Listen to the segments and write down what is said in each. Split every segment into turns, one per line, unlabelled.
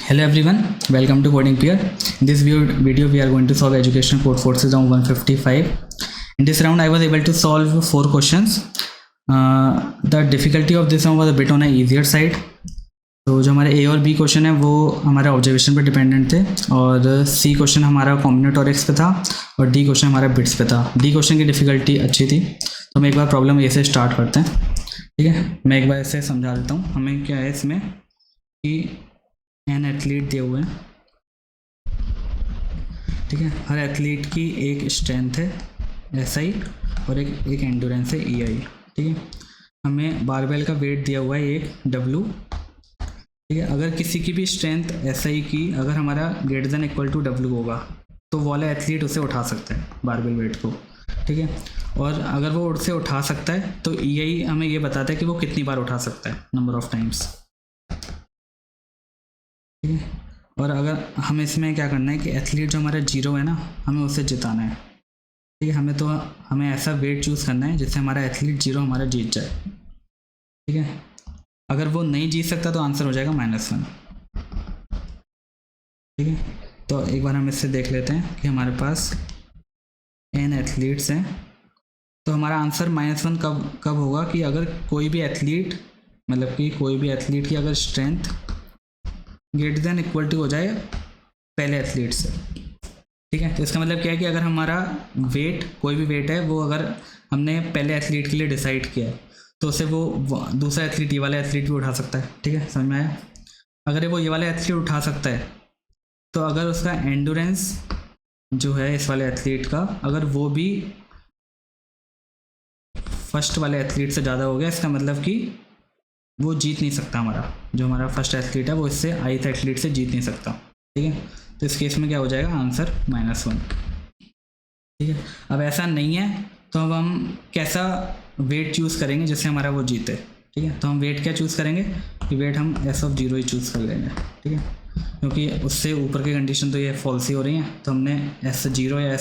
Hello everyone, welcome to Coding Peer. In this video we are going to solve education code forces round 155. In this round I was able to solve 4 questions. The difficulty of this one was a bit on a easier side. तो जो हमारे ए और B question है वो हमारे observation पे dependent थे और सी क्वेश्चन हमारा कॉम्बिनेटोरिक्स पे था और डी क्वेश्चन हमारा बिट्स पे था. डी क्वेश्चन की डिफ़िकल्टी अच्छी थी. तो हम एक बार प्रॉब्लम ए से स्टार्ट करते हैं. ठीक है, मैं एक बार ऐसे समझा देता हूँ. हमें क्या है इसमें कि एन एथलीट दिए हुए हैं. ठीक है, हर एथलीट की एक स्ट्रेंथ है SI और एक एंडोरेंस है EI. ठीक है, हमें बारबेल का वेट दिया हुआ है एक W. ठीक है, अगर किसी की भी स्ट्रेंथ SI की अगर हमारा greater than equal to W होगा तो वो वाला एथलीट उसे उठा सकता है बारबेल वेट को. ठीक है, और अगर वो उसे उठा सकता है तो EI हमें ये बताता है कि वो कितनी बार उठा सकता है, नंबर ऑफ टाइम्स. ठीक है, और अगर हमें इसमें क्या करना है कि एथलीट जो हमारा 0 है ना, हमें उसे जिताना है. ठीक है, हमें ऐसा वेट चूज़ करना है जिससे हमारा एथलीट 0 हमारा जीत जाए. ठीक है, अगर वो नहीं जीत सकता तो आंसर हो जाएगा -1. ठीक है, तो एक बार हम इससे देख लेते हैं कि हमारे पास n एथलीट्स हैं. तो हमारा आंसर -1 कब होगा कि अगर कोई भी एथलीट की अगर strength greater than equal to हो जाए पहले एथलीट से. ठीक है, तो इसका मतलब क्या है कि अगर हमारा वेट कोई भी वेट है वो अगर हमने पहले एथलीट के लिए डिसाइड किया है तो उसे वो दूसरा एथलीट ये वाला एथलीट भी उठा सकता है. ठीक है, समझ में आया. अगर वो ये वाला एथलीट उठा सकता है तो अगर उसका एंडोरेंस जो है इस वाले एथलीट का अगर वो भी फर्स्ट वाले एथलीट से ज़्यादा हो गया, इसका मतलब कि वो जीत नहीं सकता. जो हमारा फर्स्ट एथलीट है वो इससे 8th एथलीट से जीत नहीं सकता. ठीक है, तो इस केस में क्या हो जाएगा आंसर -1. ठीक है, अब ऐसा नहीं है तो अब हम कैसा वेट चूज़ करेंगे जिससे हमारा वो जीते. ठीक है, तो हम वेट क्या चूज़ करेंगे कि वेट हम S(0) ही चूज़ कर लेंगे. ठीक है, क्योंकि उससे ऊपर की कंडीशन तो ये फॉल्स ही हो रही है, तो हमने S0 या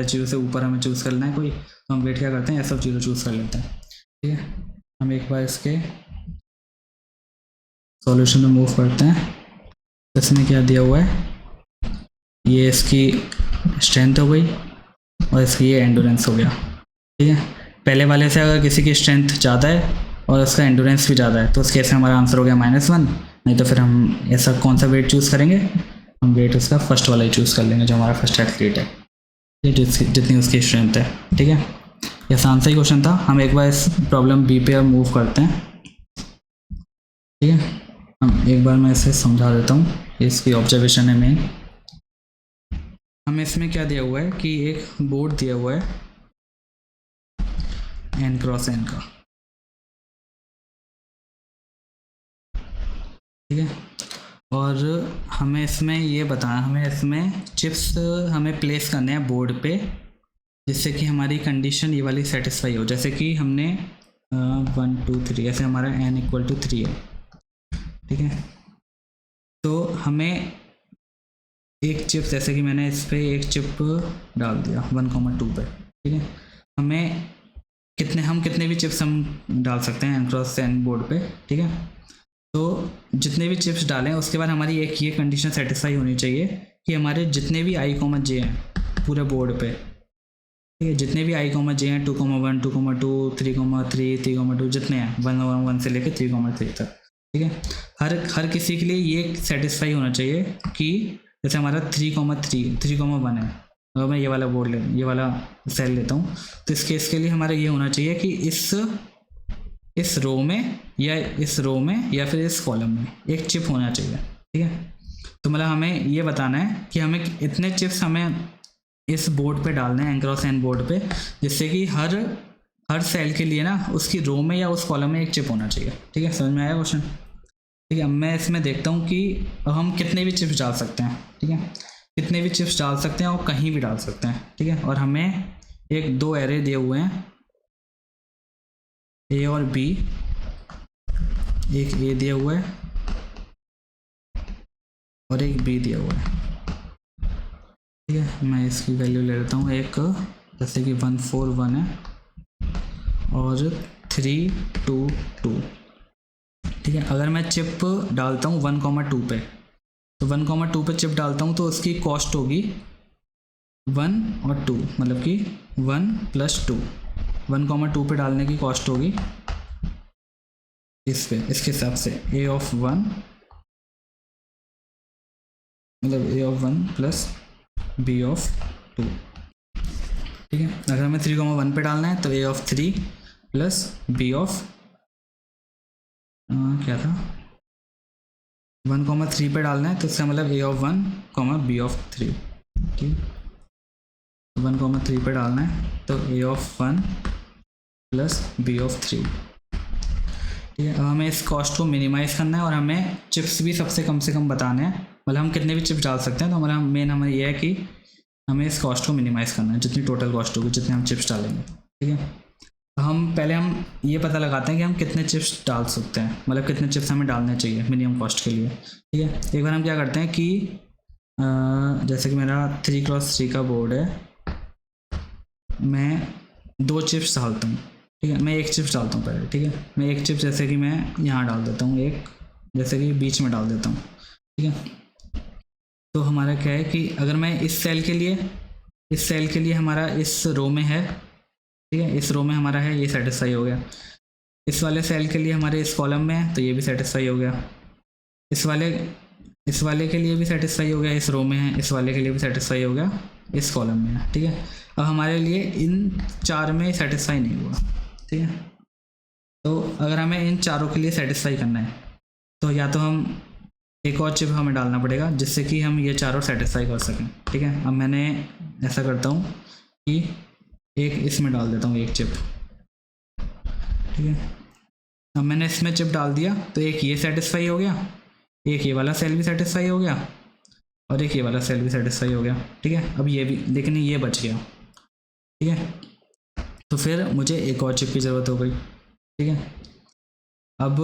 S0 से ऊपर हमें चूज़ करना है कोई, तो हम वेट क्या करते हैं S(0) चूज़ कर लेते हैं. ठीक है, हम एक बार इसके सॉल्यूशन में मूव करते हैं. इसमें क्या दिया हुआ है, ये इसकी स्ट्रेंथ हो गई और इसकी ये एंडोरेंस हो गया. ठीक है, पहले वाले से अगर किसी की स्ट्रेंथ ज़्यादा है और उसका एंडोरेंस भी ज़्यादा है तो उस केस में हमारा आंसर हो गया -1. नहीं तो फिर हम ऐसा कौन सा वेट चूज़ करेंगे, हम वेट उसका फर्स्ट वाला ही चूज़ कर लेंगे जो हमारा फर्स्ट एथलीट है, जितनी उसकी स्ट्रेंथ है. ठीक है, ये आसान सा ही क्वेश्चन था. हम एक बार इस प्रॉब्लम बी पे मूव करते हैं. ठीक है, हम एक बार मैं इसे समझा देता हूँ. इसकी ऑब्जर्वेशन है मेन. हमें इसमें क्या दिया हुआ है कि एक बोर्ड दिया हुआ है n×n का. ठीक है, और हमें इसमें ये बताना, हमें इसमें चिप्स हमें प्लेस करने हैं बोर्ड पे जिससे कि हमारी कंडीशन ये वाली सेटिस्फाई हो. जैसे कि हमने 1 2 3 ऐसे हमारा n = 3 है. ठीक है, तो हमें एक चिप, जैसे कि मैंने इस पर एक चिप डाल दिया 1,2 पे. ठीक है, हम कितने भी चिप्स हम डाल सकते हैं n×n बोर्ड पे. ठीक है, तो जितने भी चिप्स डालें उसके बाद हमारी एक ये कंडीशन सेटिस्फाई होनी चाहिए कि हमारे जितने भी i, j हैं पूरे बोर्ड पे. ठीक है, जितने भी i, j हैं 2,1 2,2 3,3 3,2 जितने हैं 1 से लेकर 3,3 तक. ठीक है, हर किसी के लिए ये सेटिस्फाई होना चाहिए कि जैसे हमारा 3,1 है. अगर मैं ये वाला सेल लेता हूँ तो इस केस के लिए हमारा ये होना चाहिए कि इस रो में या फिर इस कॉलम में एक चिप होना चाहिए. ठीक है, तो मतलब हमें ये बताना है कि हमें इतने चिप्स हमें इस बोर्ड पे डालने हैं n×n बोर्ड पे जिससे कि हर सेल के लिए ना उसकी रो में या उस कॉलम में एक चिप होना चाहिए. ठीक है, समझ में आया क्वेश्चन. ठीक है, मैं इसमें देखता हूँ कि हम कितने भी चिप्स डाल सकते हैं. ठीक है, कितने भी चिप्स डाल सकते हैं और कहीं भी डाल सकते हैं. ठीक है, और हमें 2 एरे दिए हुए हैं A और B. एक A दिया हुआ है और एक B दिया हुआ है. ठीक है, मैं इसकी वैल्यू ले लेता हूँ. एक जैसे कि 1 4 1 है और 3 2 2. ठीक है। अगर मैं चिप डालता हूँ 1,2 पे, तो 1,2 पे चिप डालता हूँ तो उसकी कॉस्ट होगी 1 और 2, मतलब कि 1 + 2। 1,2 पे डालने की कॉस्ट होगी इस पे, इसके हिसाब से A(1), मतलब A(1) + B(2). ठीक है। अगर हमें 3,1 पे डालना है तो A(3) + B क्या था 1,3 पे डालना है तो इसका मतलब A(1), B(3). ठीक, 1,3 पे डालना है तो A(1) + B(3). ठीक है। अब हमें इस कॉस्ट को मिनिमाइज़ करना है और हमें चिप्स भी सबसे कम से कम बताने हैं, मतलब हम कितने भी चिप्स डाल सकते हैं। तो हमारा मेन हमें ये है कि हमें इस कॉस्ट को मिनिमाइज़ करना है, जितनी टोटल कॉस्ट होगी, जितने हम चिप्स डालेंगे। ठीक है। हम ये पता लगाते हैं कि हम कितने चिप्स डाल सकते हैं, मतलब कितने चिप्स हमें डालने चाहिए मिनिमम कॉस्ट के लिए। ठीक है। एक बार हम क्या करते हैं कि जैसे कि मेरा 3x3 का बोर्ड है, मैं 2 चिप्स डालता हूँ। ठीक है। मैं 1 चिप्स डालता हूँ पहले। ठीक है। मैं 1 चिप्स जैसे कि मैं यहाँ डाल देता हूँ, एक जैसे कि बीच में डाल देता हूँ। ठीक है। तो हमारा क्या है कि अगर मैं इस सेल के लिए हमारा इस रो में है, ठीक है, इस रो में हमारा है, ये सेटिस्फाई हो गया। इस वाले सेल के लिए हमारे इस कॉलम में है तो ये भी सेटिस्फाई हो गया। इस वाले के लिए भी सेटिस्फाई हो गया, इस रो में है। इस वाले के लिए भी सेटिस्फाई हो गया, इस कॉलम में है। ठीक है। अब हमारे लिए इन 4 में सेटिस्फाई नहीं हुआ। ठीक है। तो अगर हमें इन चारों के लिए सेटिस्फाई करना है तो या तो हम एक और चिप हमें डालना पड़ेगा जिससे कि हम ये चारों सेटिस्फाई कर सकें। ठीक है। अब मैंने ऐसा करता हूँ कि एक इसमें डाल देता हूँ, एक चिप। ठीक है। अब मैंने इसमें चिप डाल दिया तो एक ये सेटिस्फाई हो गया, एक ये वाला सेल भी सेटिस्फाई हो गया और एक ये वाला सेल भी सेटिस्फाई हो गया। ठीक है। अब ये भी, लेकिन ये बच गया। ठीक है। तो फिर मुझे एक और चिप की ज़रूरत हो गई। ठीक है। अब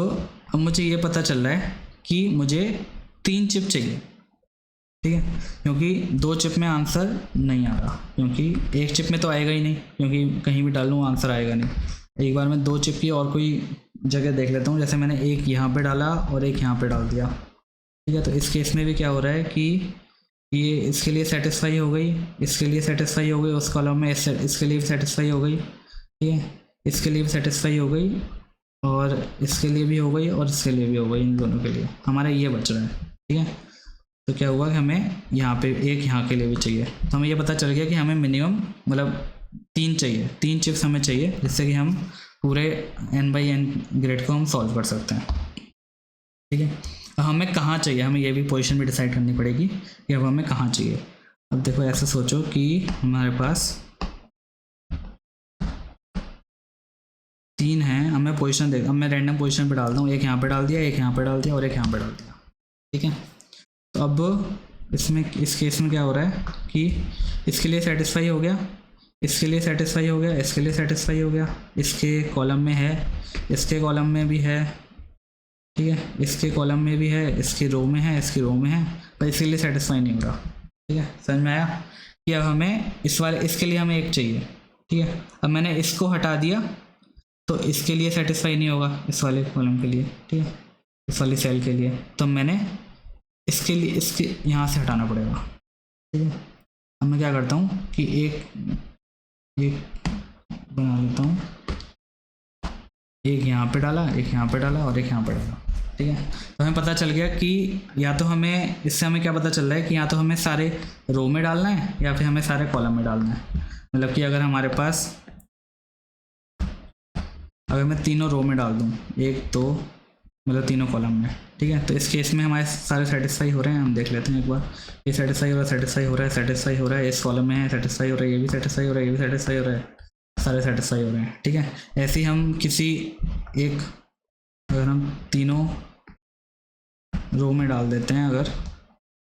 मुझे ये पता चल रहा है कि मुझे 3 चिप चाहिए। ठीक है। क्योंकि 2 चिप में आंसर नहीं आ रहा, क्योंकि एक चिप में तो आएगा ही नहीं, क्योंकि कहीं भी डालूँ आंसर आएगा नहीं। एक बार मैं 2 चिप की और कोई जगह देख लेता हूँ, जैसे मैंने एक यहाँ पे डाला और एक यहाँ पे डाल दिया। ठीक है। तो इस केस में भी क्या हो रहा है कि ये इसके लिए सेटिस्फाई हो गई, इसके लिए सेटिस्फाई हो गई, उस कॉलम में इसके लिए भी सेटिस्फाई हो गई। ठीक है। इसके लिए भी सेटिस्फाई हो गई और इसके लिए भी हो गई और इसके लिए भी हो गई। इन दोनों के लिए हमारा ये बच रहा है। ठीक है। तो क्या हुआ कि हमें यहाँ पे एक यहाँ के लिए भी चाहिए, तो हमें ये पता चल गया कि हमें मिनिमम मतलब 3 चाहिए, 3 चिप्स हमें चाहिए, जिससे कि हम पूरे n/n ग्रेड को हम सॉल्व कर सकते हैं। ठीक है। अब हमें कहाँ चाहिए, हमें ये भी पोजीशन भी डिसाइड करनी पड़ेगी कि अब हमें कहाँ चाहिए। अब देखो ऐसे सोचो कि हमारे पास 3 हैं, हमें पोजीशन अब मैं रैंडम पोजीशन पे डालता हूँ, एक यहाँ पे डाल दिया, एक यहाँ पे डाल दिया और एक यहाँ पे डाल दिया। ठीक है। तो अब इसमें इस केस में क्या हो रहा है कि इसके लिए सेटिस्फाई हो गया, इसके लिए सेटिस्फाई हो गया, इसके लिए सेटिस्फाई हो गया, इसके कॉलम में है, इसके कॉलम में भी है। ठीक है। इसके कॉलम में भी है, इसकी रो में है, इसकी रो में है, पर इसके लिए सेटिस्फाई नहीं हो रहा। ठीक है। समझ में आया कि अब हमें इसके लिए हमें एक चाहिए। ठीक है। अब मैंने इसको हटा दिया तो इसके लिए सेटिस्फाई नहीं होगा, इस वाले कॉलम के लिए। ठीक है। इस वाली सेल के लिए तो मैंने इसके लिए इसके यहाँ से हटाना पड़ेगा। ठीक है। अब मैं क्या करता हूँ कि एक बना लेता हूँ, एक यहाँ पे डाला, एक यहाँ पे डाला और एक यहाँ पे डाला। ठीक है। तो हमें पता चल गया कि या तो हमें इससे हमें क्या पता चल रहा है कि या तो हमें सारे रो में डालना है या फिर हमें सारे कॉलम में डालना है। मतलब कि अगर हमारे पास, अगर मैं तीनों रो में डाल दूँ, 1 2 मतलब तीनों कॉलम में। ठीक है। तो इस केस में हमारे सारे सेटिस्फाई हो रहे हैं, हम देख लेते हैं एक बार। ये सेटिस्फाई हो रहा है, सेटिस्फाई हो रहा है, सेटिस्फाई हो रहा है, इस कॉलम में है, सेटिस्फाई हो रहा है, ये भी सेटिस्फाई हो रहा है, ये भी सेटिस्फाई हो रहा है, सारे सेटिस्फाई हो रहे हैं। ठीक है। ऐसे ही हम किसी एक, अगर हम तीनों रो में डाल देते हैं, अगर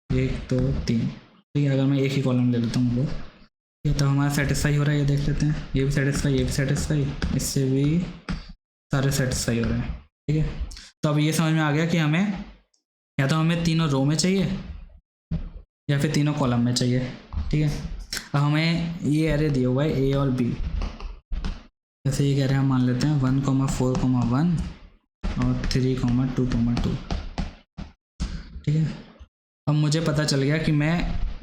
1 2 3, ठीक है, अगर मैं एक ही कॉलम ले लेता हूँ वो, ये तो हमारा सेटिस्फाई हो रहा है, ये देख लेते हैं, ये भी सेटिस्फाई, ये भी सेटिस्फाई, इससे भी सारे सेटिस्फाई हो रहे हैं। ठीक है। तो अब ये समझ में आ गया कि हमें या तो हमें तीनों रो में चाहिए या फिर तीनों कॉलम में चाहिए। ठीक है। अब हमें ये एरे दिया हुआ है ए और बी, जैसे ये कह रहे हैं, हम मान लेते हैं 1, 4, 1, और 3,2,2। ठीक है, अब मुझे पता चल गया कि मैं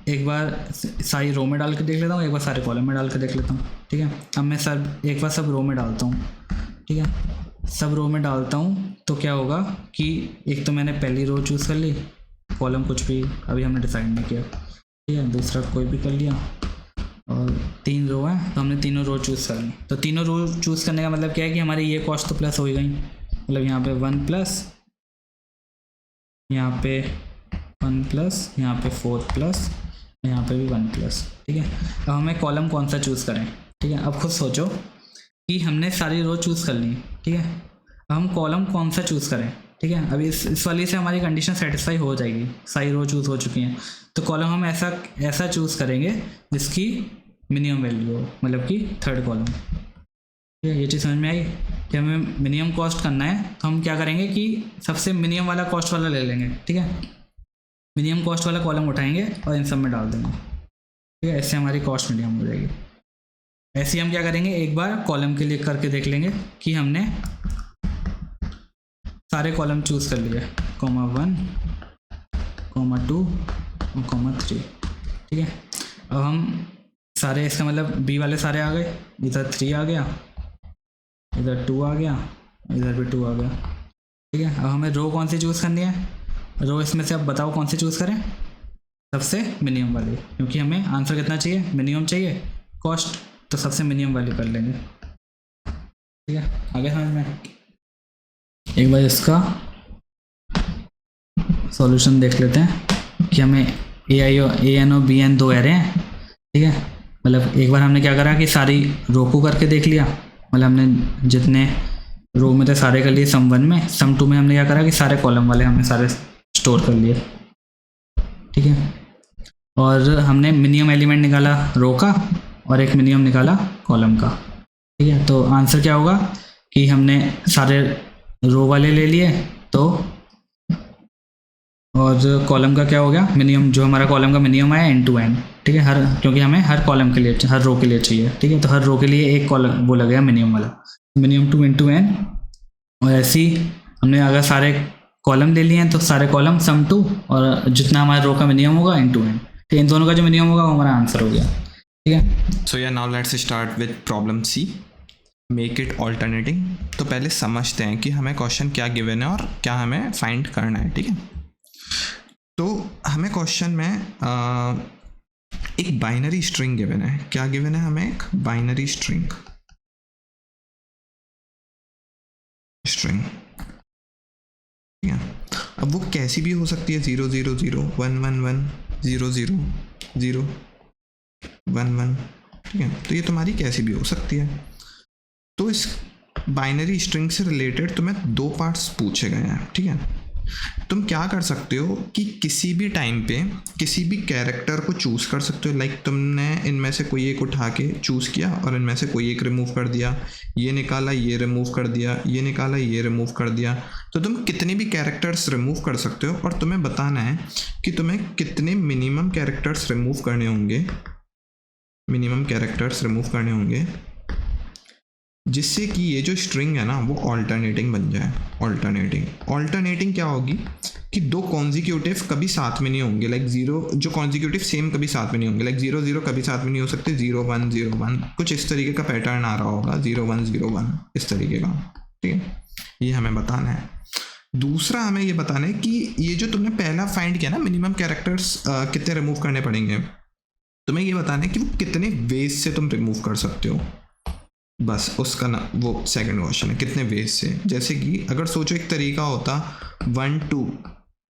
एक बार सारी रो में डाल के देख लेता हूँ, एक बार सारे कॉलम में डाल के देख लेता हूँ। ठीक है, अब मैं एक बार सब रो में डालता हूँ। ठीक है, सब रो में डालता हूँ तो क्या होगा कि एक तो मैंने पहली रो चूज़ कर ली, कॉलम कुछ भी अभी हमने डिसाइड नहीं किया। ठीक है, दूसरा कोई भी कर लिया, और 3 रो है तो हमने तीनों रो चूज़ कर ली। तो तीनों रो चूज़ करने का मतलब क्या है कि हमारी ये कॉस्ट तो प्लस हो गई, मतलब यहाँ पे 1 प्लस, यहाँ पे 1 प्लस, यहाँ पे 4 प्लस, यहाँ पे भी 1 प्लस। ठीक है, अब हमें कॉलम कौन सा चूज़ करें। ठीक है, अब खुद सोचो कि हमने सारी रो चूज़ कर ली। ठीक है, अब हम कॉलम कौन सा चूज़ करें। ठीक है, अभी इस वाली से हमारी कंडीशन सेटिस्फाई हो जाएगी, सारी रो चूज़ हो चुकी हैं। तो कॉलम हम ऐसा चूज़ करेंगे जिसकी मिनिमम वैल्यू हो, मतलब कि थर्ड कॉलम। ठीक है, ये चीज़ समझ में आई कि हमें मिनिमम कॉस्ट करना है तो हम क्या करेंगे कि सबसे मिनिमम वाला कॉस्ट वाला ले लेंगे। ठीक है, मिनिमम कॉस्ट वाला कॉलम उठाएंगे और इन सब में डाल देंगे। ठीक है, ऐसे हमारी कॉस्ट मिनिमम हो जाएगी। ऐसे ही हम क्या करेंगे, एक बार कॉलम के लिए करके देख लेंगे कि हमने सारे कॉलम चूज़ कर लिए, (1, (2) और (3). ठीक है, अब हम सारे, इसका मतलब बी वाले सारे आ गए, इधर 3 आ गया, इधर 2 आ गया, इधर भी 2 आ गया। ठीक है, अब हमें रो कौन सी चूज़ करनी है। रो इसमें से अब बताओ कौन सी चूज़ करें, सबसे मिनिमम वाली, क्योंकि हमें आंसर कितना चाहिए, मिनिमम चाहिए कॉस्ट, तो सबसे मिनिमम वाली कर लेंगे। ठीक है, आगे समझ में। एक बार इसका सॉल्यूशन देख लेते हैं कि हमें AN और BN 2 एरे हैं। ठीक है, मतलब एक बार हमने क्या करा कि सारी रो को करके देख लिया, मतलब हमने जितने रो में थे सारे कर लिए सम 1 में, सम 2 में हमने क्या करा कि सारे कॉलम वाले हमने सारे स्टोर कर लिए। ठीक है, और हमने मिनिमम एलिमेंट निकाला रो का और एक मिनिमम निकाला कॉलम का। ठीक है, तो आंसर क्या होगा कि हमने सारे रो वाले ले लिए, तो और कॉलम का क्या हो गया, मिनिमम, जो हमारा कॉलम का मिनिमम आया into n। ठीक है, क्योंकि हमें हर कॉलम के लिए, हर रो के लिए चाहिए। ठीक है, तो हर रो के लिए एक कॉलम वो लगेगा मिनिमम वाला, मिनिमम 2 into n। और ऐसे ही हमने अगर सारे कॉलम ले लिए हैं तो सारे कॉलम सम 2 और जितना हमारे रो का मिनिमम होगा into n। तो इन दोनों का जो मिनिमम होगा वो हमारा आंसर हो गया। ठीक है,
so now let's start with problem C, make it alternating. तो पहले समझते हैं कि हमें क्वेश्चन क्या गिवन है और क्या हमें फाइंड करना है। ठीक है, तो हमें क्वेश्चन में एक बाइनरी स्ट्रिंग गिवन है। क्या गिवन है हमें, एक बाइनरी स्ट्रिंग। ठीक है, अब वो कैसी भी हो सकती है, 0 0 0 1 1 1 0 0 0 1 1। ठीक है, तो ये तुम्हारी कैसी भी हो सकती है। तो इस बाइनरी स्ट्रिंग से रिलेटेड तुम्हें 2 पार्ट्स पूछे गए हैं। ठीक है, तुम क्या कर सकते हो कि किसी भी टाइम पे किसी भी कैरेक्टर को चूज़ कर सकते हो। लाइक तुमने इनमें से कोई एक उठा के चूज़ किया और इनमें से कोई एक रिमूव कर दिया, ये निकाला, ये रिमूव कर दिया, ये निकाला, ये रिमूव कर दिया। तो तुम कितने भी कैरेक्टर्स रिमूव कर सकते हो और तुम्हें बताना है कि तुम्हें कितने मिनिमम कैरेक्टर्स रिमूव करने होंगे, मिनिमम कैरेक्टर्स रिमूव करने होंगे, जिससे कि ये जो स्ट्रिंग है ना वो ऑल्टरनेटिंग बन जाए। ऑल्टरनेटिंग क्या होगी कि 2 कॉन्जिक्यूटिव कभी साथ में नहीं होंगे। लाइक 0 जो कॉन्जिक्यूटिव सेम कभी साथ में नहीं होंगे। लाइक 0 0 कभी साथ में नहीं हो सकते, 0 1 0 1 कुछ इस तरीके का पैटर्न आ रहा होगा, 0 1 0 1 इस तरीके का। ठीक है, ये हमें बताना है। दूसरा हमें ये बताना है कि ये जो तुमने पहला फाइंड किया ना, मिनिमम कैरेक्टर्स कितने रिमूव करने पड़ेंगे, तुम्हें ये बताना है कि वो कितने वेज से तुम रिमूव कर सकते हो। बस उसका ना वो सेकंड क्वेश्चन है, कितने वेज से। जैसे कि अगर सोचो एक तरीका होता 1 2,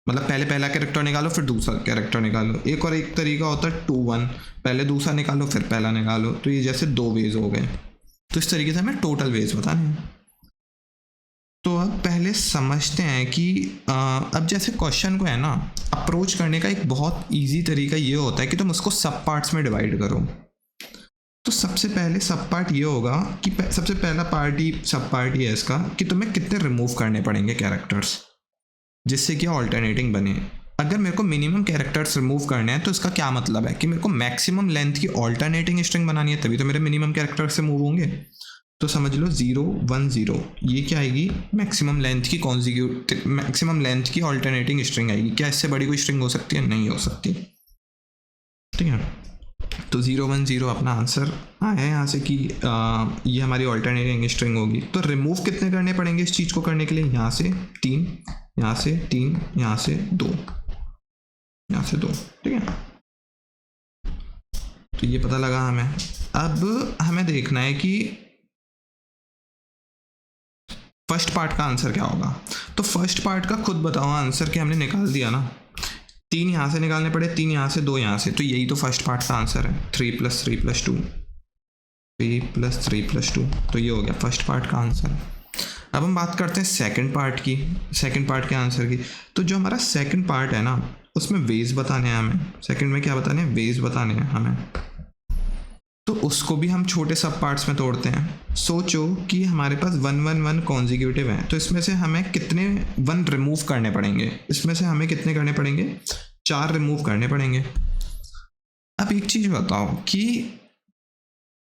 मतलब पहले पहला कैरेक्टर निकालो फिर दूसरा कैरेक्टर निकालो। एक तरीका होता 2 1, पहले दूसरा निकालो फिर पहला निकालो। तो ये जैसे 2 वेज हो गए। तो इस तरीके से हमें टोटल वेज बताने हैं। तो अब पहले समझते हैं कि अब जैसे क्वेश्चन को है ना अप्रोच करने का एक बहुत ईजी तरीका ये होता है कि तुम उसको सब पार्ट्स में डिवाइड करो। तो सबसे पहले सब पार्ट ये होगा कि सबसे पहला सब पार्ट ये है इसका कि तुम्हें कितने रिमूव करने पड़ेंगे कैरेक्टर्स, जिससे कि ऑल्टरनेटिंग बने। अगर मेरे को मिनिमम कैरेक्टर्स रिमूव करने हैं तो इसका क्या मतलब है कि मेरे को मैक्सिमम लेंथ की ऑल्टरनेटिंग स्ट्रिंग बनानी है, तभी तो मेरे मिनिमम कैरेक्टर्स से मूव होंगे। तो समझ लो 0 1 0, ये क्या आएगी, मैक्सिमम लेंथ की कॉन्जिक्यूटिव, मैक्सिमम लेंथ की ऑल्टरनेटिंग स्ट्रिंग आएगी। क्या इससे बड़ी कोई स्ट्रिंग हो सकती है? नहीं हो सकती, ठीक है। तो 0 1 0 अपना आंसर आया यहाँ से कि ये हमारी ऑल्टरनेटिंग स्ट्रिंग होगी। तो रिमूव कितने करने पड़ेंगे इस चीज़ को करने के लिए? यहाँ से 3, यहाँ से 3, यहाँ से 2, यहाँ से 2, ठीक है। तो ये पता लगा हमें। अब हमें देखना है कि फर्स्ट पार्ट का आंसर क्या होगा। तो फर्स्ट पार्ट का खुद बताओ आंसर, कि हमने निकाल दिया ना, 3 यहाँ से निकालने पड़े, 3 यहाँ से, 2 यहाँ से, तो यही तो फर्स्ट पार्ट का आंसर है। 3 + 3 + 2, 3 + 3 + 2, तो ये हो गया फर्स्ट पार्ट का आंसर। अब हम बात करते हैं सेकंड पार्ट की, सेकंड पार्ट के आंसर की। तो जो हमारा सेकंड पार्ट है ना, उसमें वेज बताने हैं हमें। सेकंड में क्या बताने हैं? वेज बताने हैं हमें। तो उसको भी हम छोटे सब पार्ट्स में तोड़ते हैं। सोचो कि हमारे पास 1 1 1 कॉन्जिक्यूटिव है, तो इसमें से हमें कितने 1 रिमूव करने पड़ेंगे? इसमें से हमें कितने करने पड़ेंगे? 4 रिमूव करने पड़ेंगे। अब एक चीज़ बताओ कि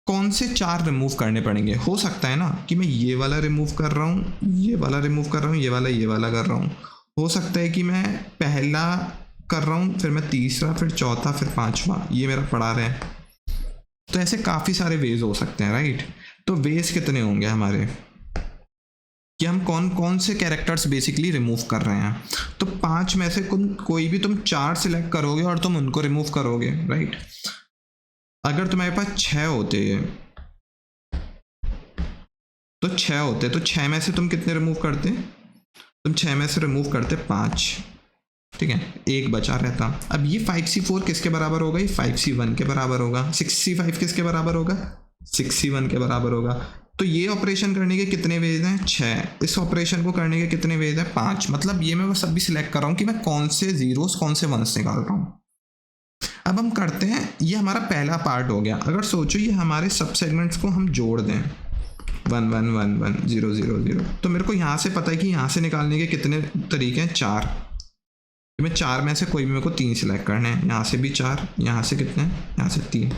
कौन से 4 रिमूव करने पड़ेंगे? हो सकता है ना कि मैं ये वाला रिमूव कर रहा हूँ, ये वाला रिमूव कर रहा हूँ, ये वाला कर रहा हूँ। हो सकता है कि मैं पहला कर रहा हूँ, फिर मैं तीसरा, फिर चौथा, फिर पांचवा, ये मेरा पड़ा रहा है। तो ऐसे काफ़ी सारे वेज हो सकते हैं, राइट। तो वेज कितने होंगे हमारे, कि हम कौन कौन से कैरेक्टर्स बेसिकली रिमूव कर रहे हैं। तो 5 में से कोई भी तुम 4 सिलेक्ट करोगे और तुम उनको रिमूव करोगे, राइट। अगर तुम्हारे पास 6 होते तो 6 होते, तो 6 में से तुम कितने रिमूव करते? तुम 6 में से रिमूव करते 5, ठीक है, 1 बचा रहता। अब ये 5c4 किसके बराबर होगा? ये 5c1 के बराबर होगा। 6c5 किसके बराबर होगा? 6c1 के बराबर होगा। तो ये ऑपरेशन करने के कितने वेज हैं? 6। इस ऑपरेशन को करने के कितने वेज हैं? 5। मतलब ये मैं बस अभी सिलेक्ट कर रहा हूँ कि मैं कौन से जीरोस कौन से वंस निकाल रहा हूँ। अब हम करते हैं, ये हमारा पहला पार्ट हो गया। अगर सोचो ये हमारे सब सेगमेंट्स को हम जोड़ दें, 1 1 1 1 0 0 0, तो मेरे को यहाँ से पता है कि यहाँ से निकालने के कितने तरीके हैं? 4। मैं 4 में से कोई भी मेरे को 3 सिलेक्ट करने हैं। यहाँ से भी 4, यहाँ से कितने हैं? यहाँ से 3।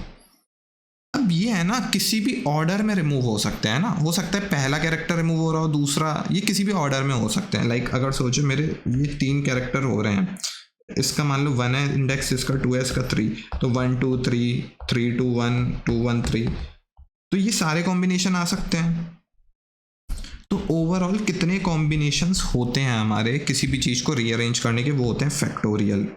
अब ये है ना, किसी भी ऑर्डर में रिमूव हो सकते हैं ना। हो सकता है पहला कैरेक्टर रिमूव हो रहा हो, दूसरा, ये किसी भी ऑर्डर में हो सकते हैं। लाइक अगर सोचो मेरे ये 3 कैरेक्टर हो रहे हैं, इसका मान लो 1 है इंडेक्स, इसका 2 है, इसका 3, तो 1 2 3 3 2 1 2 1 3, तो ये सारे कॉम्बिनेशन आ सकते हैं। तो ओवरऑल कितने कॉम्बिनेशंस होते हैं हमारे किसी भी चीज़ को रीअरेंज करने के? वो होते हैं फैक्टोरियल।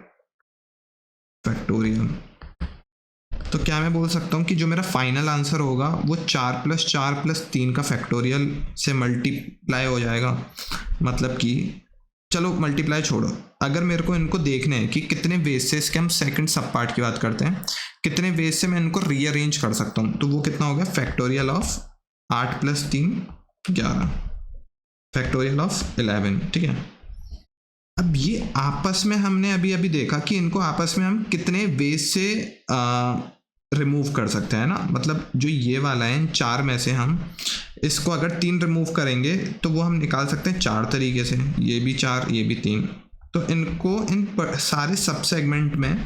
तो क्या मैं बोल सकता हूँ कि जो मेरा फाइनल आंसर होगा वो 4 + 4 + 3 का फैक्टोरियल से मल्टीप्लाई हो जाएगा। मतलब कि चलो मल्टीप्लाई छोड़ो, अगर मेरे को इनको देखने हैं कि कितने वेज से, इसके हम सेकंड सब पार्ट की बात करते हैं, कितने वेज से मैं इनको रीअरेंज कर सकता हूँ, तो वो कितना हो गया? फैक्टोरियल ऑफ 8 + 3 11, फैक्टोरियल ऑफ 11, ठीक है। अब ये आपस में हमने अभी अभी देखा कि इनको आपस में हम कितने वेज से रिमूव कर सकते हैं ना। मतलब जो ये वाला है, इन 4 में से हम इसको अगर 3 रिमूव करेंगे तो वो हम निकाल सकते हैं 4 तरीके से। ये भी 4, ये भी 3, तो इनको इन सारे सब सेगमेंट में,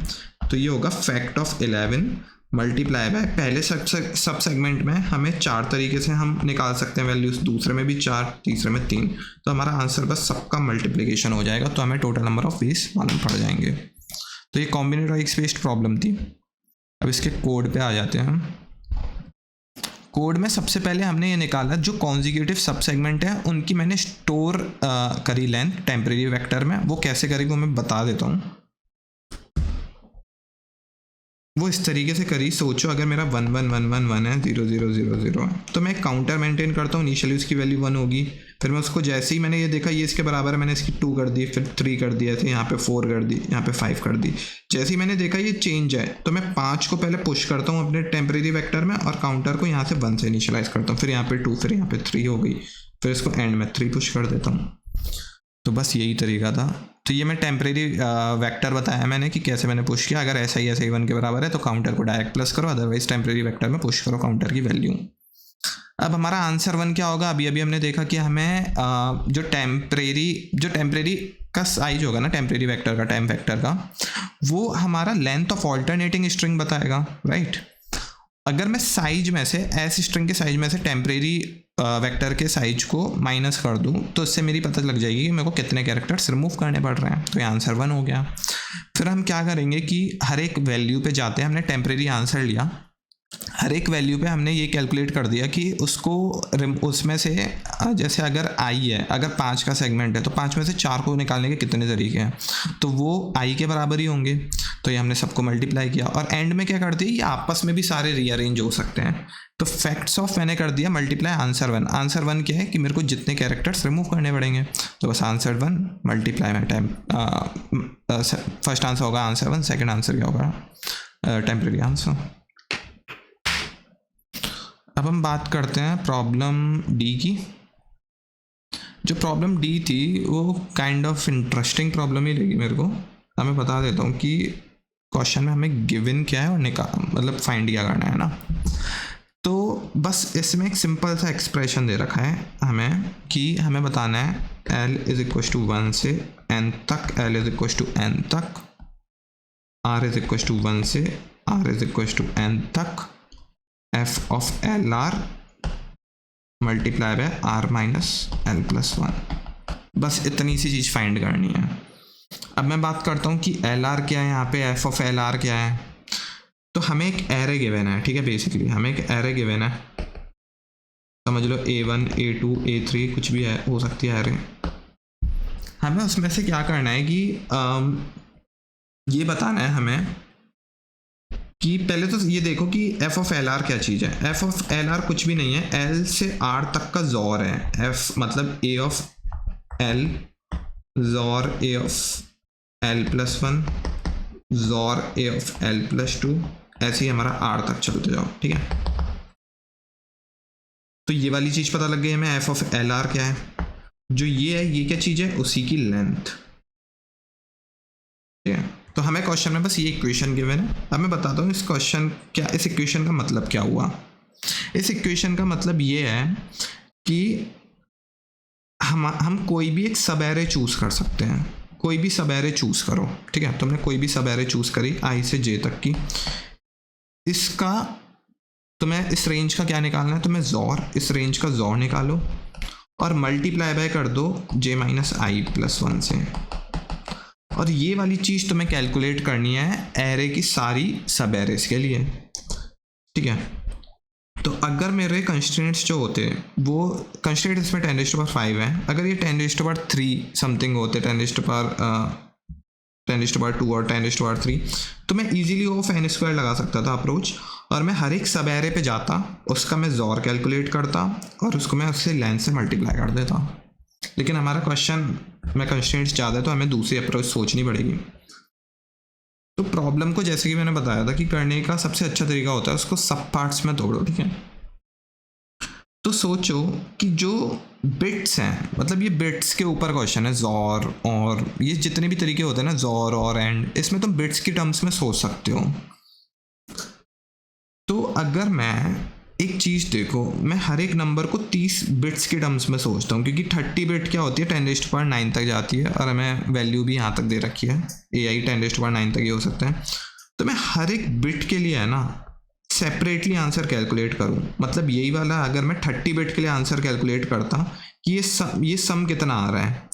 तो ये होगा फैक्ट ऑफ 11 मल्टीप्लाई बाय पहले सब सेगमेंट में हमें 4 तरीके से हम निकाल सकते हैं वैल्यूज, दूसरे में भी 4, तीसरे में 3, तो हमारा आंसर बस सबका मल्टीप्लिकेशन हो जाएगा, तो हमें टोटल नंबर ऑफ वेज मालूम पड़ जाएंगे। तो ये कॉम्बिनेटोरियल बेस्ड प्रॉब्लम थी। अब इसके कोड पे आ जाते हैं हम। कोड में सबसे पहले हमने ये निकाला जो कॉन्जिक्यूटिव सब सेगमेंट है उनकी मैंने स्टोर करी लेंथ टेम्परेरी वेक्टर में। वो कैसे करी वो मैं बता देता हूँ। वो इस तरीके से करी, सोचो अगर मेरा 1 1 1 1 1 है, 0 0 0 0 है, तो मैं काउंटर मेंटेन करता हूँ। इनिशियली उसकी वैल्यू 1 होगी, फिर मैं उसको जैसे ही मैंने ये देखा ये इसके बराबर है, मैंने इसकी 2 कर दी, फिर 3 कर दिया, ऐसे यहाँ पे 4 कर दी, यहाँ पे 5 कर दी। जैसे ही मैंने देखा ये चेंज है तो मैं 5 को पहले पुश करता हूँ अपने टेम्परेरी वेक्टर में और काउंटर को यहाँ से 1 से इनिशियलाइज करता हूँ, फिर यहाँ पे 2, फिर यहाँ पे 3 हो गई, फिर इसको एंड में 3 पुश कर देता हूँ। तो बस यही तरीका था। तो ये मैं टेम्परेरी वेक्टर बताया मैंने कि कैसे मैंने पुश किया। अगर ऐसा ही 1 के बराबर है तो काउंटर को डायरेक्ट प्लस करो, अदरवाइज टेम्परेरी वेक्टर में पुश करो काउंटर की वैल्यू। अब हमारा आंसर 1 क्या होगा? अभी अभी हमने देखा कि हमें जो टेम्परेरी का साइज होगा ना, टेम्परेरी वेक्टर का, टाइम वेक्टर का, वो हमारा लेंथ ऑफ ऑल्टरनेटिंग स्ट्रिंग बताएगा, राइट। अगर मैं साइज में से, एस स्ट्रिंग के साइज में से टेम्परेरी वेक्टर के साइज को माइनस कर दूं तो इससे मेरी पता लग जाएगी कि मेरे को कितने कैरेक्टर्स रिमूव करने पड़ रहे हैं। तो ये आंसर 1 हो गया। फिर हम क्या करेंगे कि हर एक वैल्यू पे जाते हैं, हमने टेम्परेरी आंसर लिया, हर एक वैल्यू पे हमने ये कैलकुलेट कर दिया कि उसको उसमें से जैसे अगर आई है, अगर 5 का सेगमेंट है तो 5 में से 4 को निकालने के कितने तरीके हैं, तो वो आई के बराबर ही होंगे। तो ये हमने सबको मल्टीप्लाई किया और एंड में क्या कर दिया, ये आपस में भी सारे रीअरेंज हो सकते हैं। तो फैक्ट्स ऑफ मैंने कर दिया मल्टीप्लाई आंसर 1। आंसर 1 क्या है कि मेरे को जितने कैरेक्टर्स रिमूव करने पड़ेंगे, तो बस आंसर 1 मल्टीप्लाई में टाइम, फर्स्ट आंसर होगा आंसर 1, सेकेंड आंसर क्या होगा टेम्परेरी आंसर। अब हम बात करते हैं प्रॉब्लम डी की। जो प्रॉब्लम डी थी वो काइंड ऑफ इंटरेस्टिंग प्रॉब्लम ही लगी मेरे को। अब मैं बता देता हूँ कि क्वेश्चन में हमें गिवन क्या है और मतलब फाइंड क्या करना है ना। तो बस इसमें एक सिंपल सा एक्सप्रेशन दे रखा है हमें कि हमें बताना है L इज इक्वल टू 1 से n तक, L is equal to n तक, R इज इक्वल टू 1 से R is equal to n तक, f of L R multiply by R minus L plus 1। बस इतनी सी चीज़ फाइंड करनी है। अब मैं बात करता हूँ कि एल आर क्या है, यहाँ पे एफ ऑफ एल आर क्या है। तो हमें एक एरे गिवन है, ठीक है, बेसिकली हमें एक एरे गिवन है, समझ लो A1 A2 A3 कुछ भी है, हो सकती है एरे। हमें उसमें से क्या करना है कि ये बताना है हमें कि पहले तो ये देखो कि एफ ऑफ एल आर क्या चीज़ है। एफ ऑफ एल आर कुछ भी नहीं है, एल से आर तक का जॉर है। एफ मतलब A of L XOR A of L plus 1 XOR A of L plus 2, ऐसे ही हमारा आर तक चलते जाओ, ठीक है। तो ये वाली चीज़ पता लग गई हमें, एफ ऑफ एल आर क्या है। जो ये है ये क्या चीज़ है, उसी की लेंथ, ठीक है। तो हमें क्वेश्चन में बस ये इक्वेशन गिवन है। अब मैं बताता हूँ इस क्वेश्चन क्या, इस इक्वेशन का मतलब क्या हुआ। इस इक्वेशन का मतलब ये है कि हम कोई भी एक सब एरे चूज कर सकते हैं। कोई भी सब एरे चूज करो, ठीक है। तुमने कोई भी सब एरे चूज करी आई से जे तक की, इसका तुम्हें इस रेंज का क्या निकालना है, तुम्हें जॉर, इस रेंज का जॉर निकालो और मल्टीप्लाई बाय कर दो जे माइनस आई प्लस 1 से। और ये वाली चीज़ तुम्हें कैलकुलेट करनी है एरे की सारी सब एरेस के लिए, ठीक है। तो अगर मेरे कंस्ट्रेंट्स जो होते हैं वो कंस्ट्रेंट इसमें 10⁵ है, अगर ये 10⁵3 समथिंग होते, 10⁵2 और 10⁵3, तो मैं इजीली वो n स्क्वायर लगा सकता था अप्रोच, और मैं हर एक सब एरे पे जाता, उसका मैं जॉर कैलकुलेट करता और उसको मैं उससे लेंथ से मल्टीप्लाई कर देता। लेकिन हमारा क्वेश्चन में कंस्ट्रेंट्स ज़्यादा है तो हमें दूसरी अप्रोच सोचनी पड़ेगी। तो प्रॉब्लम को जैसे कि मैंने बताया था कि करने का सबसे अच्छा तरीका होता है उसको सब पार्ट्स में तोड़ो, ठीक है। तो सोचो कि जो बिट्स हैं, मतलब ये बिट्स के ऊपर क्वेश्चन है, जॉर और ये जितने भी तरीके होते हैं ना, जॉर और एंड, इसमें तुम बिट्स की टर्म्स में सोच सकते हो। तो अगर मैं एक चीज़ देखो, मैं हर एक नंबर को 30 बिट्स के टर्म्स में सोचता हूँ, क्योंकि 30 बिट क्या होती है 10⁹9 तक जाती है, और हमें वैल्यू भी यहाँ तक दे रखी है, AI 10⁹9 तक ये हो सकता है। तो मैं हर एक बिट के लिए है ना सेपरेटली आंसर कैलकुलेट करूँ, मतलब यही वाला अगर मैं 30 बिट के लिए आंसर कैलकुलेट करता कि ये सम कितना आ रहा है,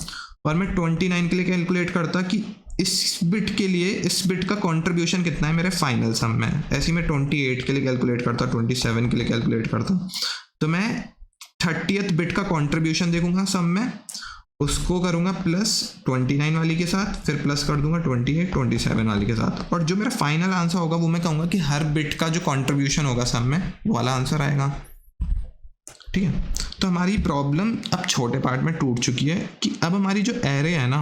और मैं 29 के लिए कैलकुलेट करता कि इस बिट के लिए इस बिट का कंट्रीब्यूशन कितना है मेरे फाइनल सम में, ऐसे ही मैं 28 के लिए कैलकुलेट करता, 27 के लिए कैलकुलेट करता, तो मैं 30th बिट का कंट्रीब्यूशन देखूंगा सम में, उसको करूंगा प्लस 29 वाली के साथ, फिर प्लस कर दूंगा 28 27 वाली के साथ, और जो मेरा फाइनल आंसर होगा वो मैं कहूँगा कि हर बिट का जो कंट्रीब्यूशन होगा सम में वो वाला आंसर आएगा, ठीक है। तो हमारी प्रॉब्लम अब छोटे पार्ट में टूट चुकी है कि अब हमारी जो एरे है ना,